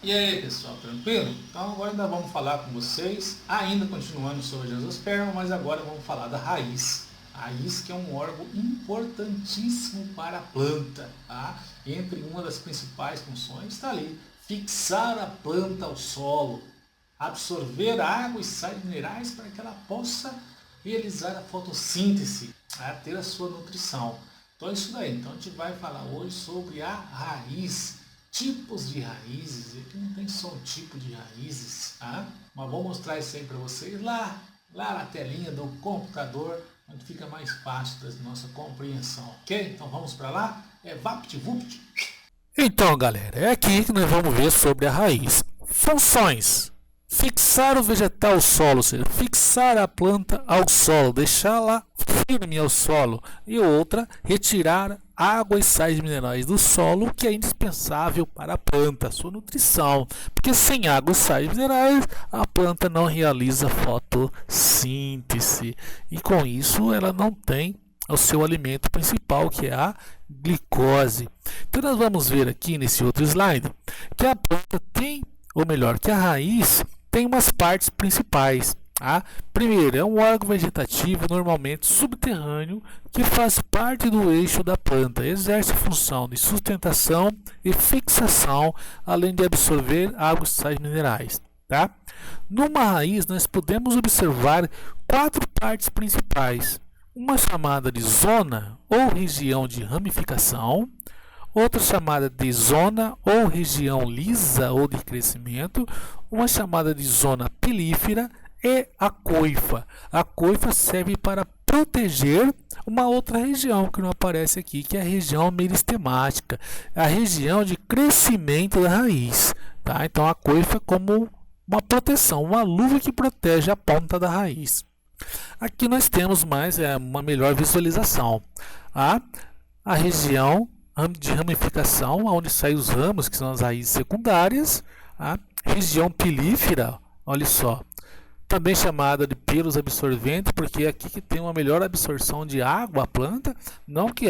E aí pessoal, tranquilo? Então agora ainda vamos falar com vocês, ainda continuando sobre a angiosperma, mas agora vamos falar da raiz. A raiz que é um órgão importantíssimo para a planta, tá? Entre uma das principais funções está ali, fixar a planta ao solo, absorver água e sais minerais para que ela possa realizar a fotossíntese, tá? Ter a sua nutrição. Então é isso daí, então a gente vai falar hoje sobre a raiz. Tipos de raízes, e aqui não tem só um tipo de raízes, tá? Mas vou mostrar isso aí para vocês lá na telinha do computador, onde fica mais fácil da nossa compreensão, ok? Então vamos para lá, VaptVupt. Então, galera, é aqui que nós vamos ver sobre a raiz. Funções: fixar o vegetal ao solo, ou seja, fixar a planta ao solo, deixá-la firme ao solo. E outra, retirar água e sais minerais do solo, que é indispensável para a planta, sua nutrição. Porque sem água e sais minerais, a planta não realiza fotossíntese. E com isso, ela não tem o seu alimento principal, que é a glicose. Então nós vamos ver aqui nesse outro slide que a planta tem, ou melhor, que a raiz tem umas partes principais. Primeiro, é um órgão vegetativo normalmente subterrâneo que faz parte do eixo da planta, exerce a função de sustentação e fixação, além de absorver água e sais minerais. Numa raiz, nós podemos observar 4 partes principais: uma chamada de zona ou região de ramificação, outra chamada de zona ou região lisa ou de crescimento, uma chamada de zona pilífera e a coifa. A coifa serve para proteger uma outra região que não aparece aqui, que é a região meristemática, a região de crescimento da raiz. Então a coifa é como uma proteção, uma luva que protege a ponta da raiz. Aqui nós temos mais uma melhor visualização. A região de ramificação, onde saem os ramos, que são as raízes secundárias. A região pilífera, olha só, também chamada de pelos absorventes, porque é aqui que tem uma melhor absorção de água a planta. Não que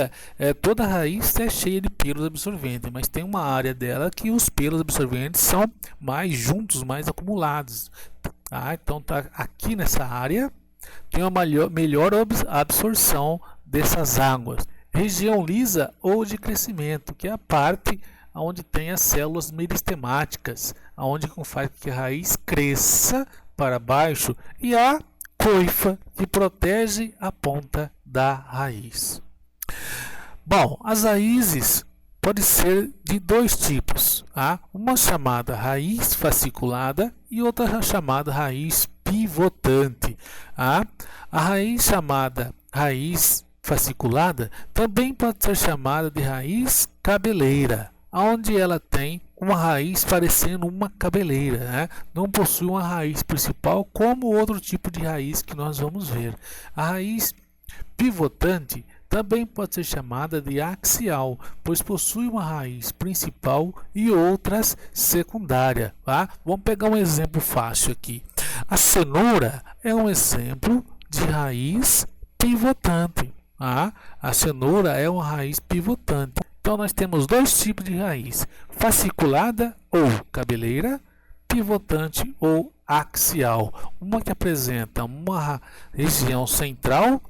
toda a raiz é cheia de pelos absorventes, mas tem uma área dela que os pelos absorventes são mais juntos, mais acumulados. Então tá aqui nessa área tem uma melhor absorção dessas águas. Região lisa ou de crescimento, que é a parte onde tem as células meristemáticas, onde faz que a raiz cresça para baixo, e a coifa, que protege a ponta da raiz. Bom, as raízes podem ser de dois tipos, uma chamada raiz fasciculada e outra chamada raiz pivotante. A raiz chamada raiz fasciculada também pode ser chamada de raiz cabeleira, onde ela tem uma raiz parecendo uma cabeleira, não possui uma raiz principal como outro tipo de raiz que nós vamos ver. A raiz pivotante também pode ser chamada de axial, pois possui uma raiz principal e outras secundárias. Vamos pegar um exemplo fácil aqui. A cenoura é um exemplo de raiz pivotante. A cenoura é uma raiz pivotante. Então nós temos dois tipos de raiz: fasciculada ou cabeleira, pivotante ou axial. Uma que apresenta uma região central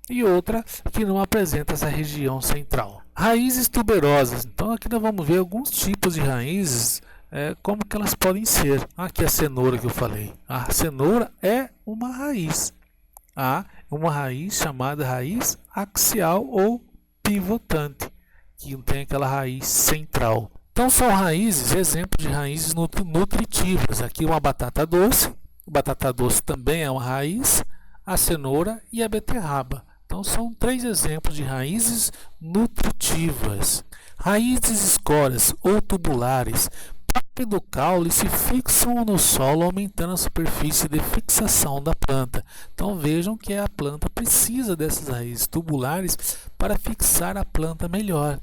e outra que não apresenta essa região central. Raízes tuberosas. Então aqui nós vamos ver alguns tipos de raízes, como que elas podem ser. Aqui a cenoura que eu falei. A cenoura é uma raiz. Uma raiz chamada raiz axial ou pivotante, que não tem aquela raiz central. Então são raízes, exemplos de raízes nutritivas. Aqui uma batata doce. A batata doce também é uma raiz, a cenoura e a beterraba. Então são 3 exemplos de raízes nutritivas. Raízes escoras ou tubulares partem do caule e se fixam no solo, aumentando a superfície de fixação da planta. Então vejam que a planta precisa dessas raízes tubulares para fixar a planta melhor.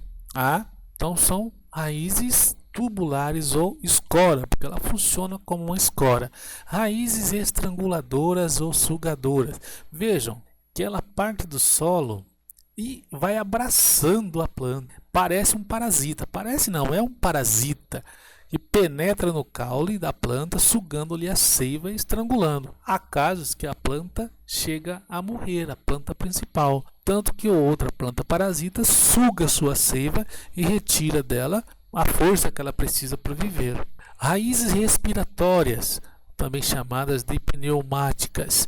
Então são raízes tubulares ou escora, porque ela funciona como uma escora. Raízes estranguladoras ou sugadoras. Vejam que ela parte do solo e vai abraçando a planta. Parece um parasita. Parece não, é um parasita e penetra no caule da planta, sugando-lhe a seiva e estrangulando. Há casos que a planta chega a morrer, a planta principal, tanto que outra planta parasita suga sua seiva e retira dela a força que ela precisa para viver. Raízes respiratórias, também chamadas de pneumáticas,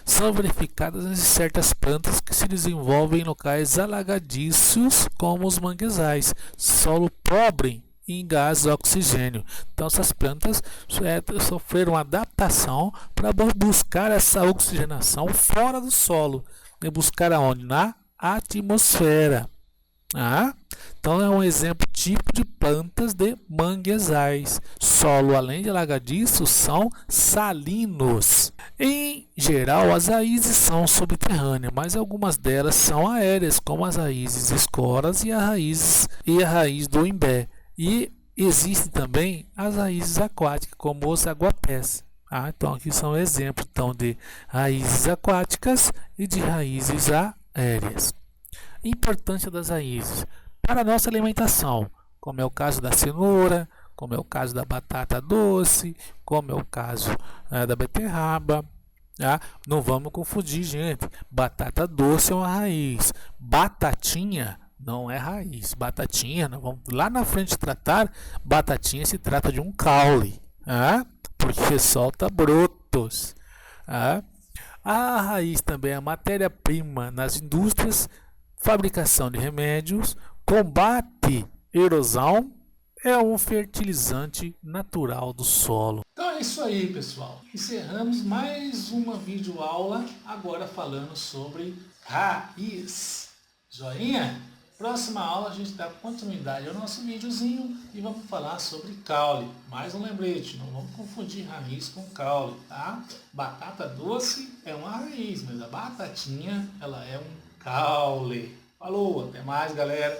são verificadas em certas plantas que se desenvolvem em locais alagadiços, como os manguezais, solo pobre em gás oxigênio. Então essas plantas sofreram adaptação para buscar essa oxigenação fora do solo, e buscar aonde? Na atmosfera. Então é um exemplo típico de plantas de manguezais. Solo, além de alagadiço, são salinos. Em geral, as raízes são subterrâneas, mas algumas delas são aéreas, como as raízes escoras e a raiz do imbé. E existem também as raízes aquáticas, como os aguapés. Então aqui são exemplos de raízes aquáticas e de raízes aéreas. Importância das raízes para a nossa alimentação, como é o caso da cenoura, como é o caso da batata doce, como é o caso da beterraba. Não vamos confundir, gente. Batata doce é uma raiz, batatinha não é raiz. Batatinha, nós vamos lá na frente tratar, batatinha se trata de um caule, porque solta brotos. A raiz também é a matéria-prima nas indústrias, fabricação de remédios, combate erosão, é um fertilizante natural do solo. Então é isso aí, pessoal. Encerramos mais uma videoaula, agora falando sobre raiz. Joinha? Próxima aula a gente dá continuidade ao nosso videozinho e vamos falar sobre caule. Mais um lembrete, não vamos confundir raiz com caule, tá? Batata doce é uma raiz, mas a batatinha ela é um caule. Falou, até mais, galera!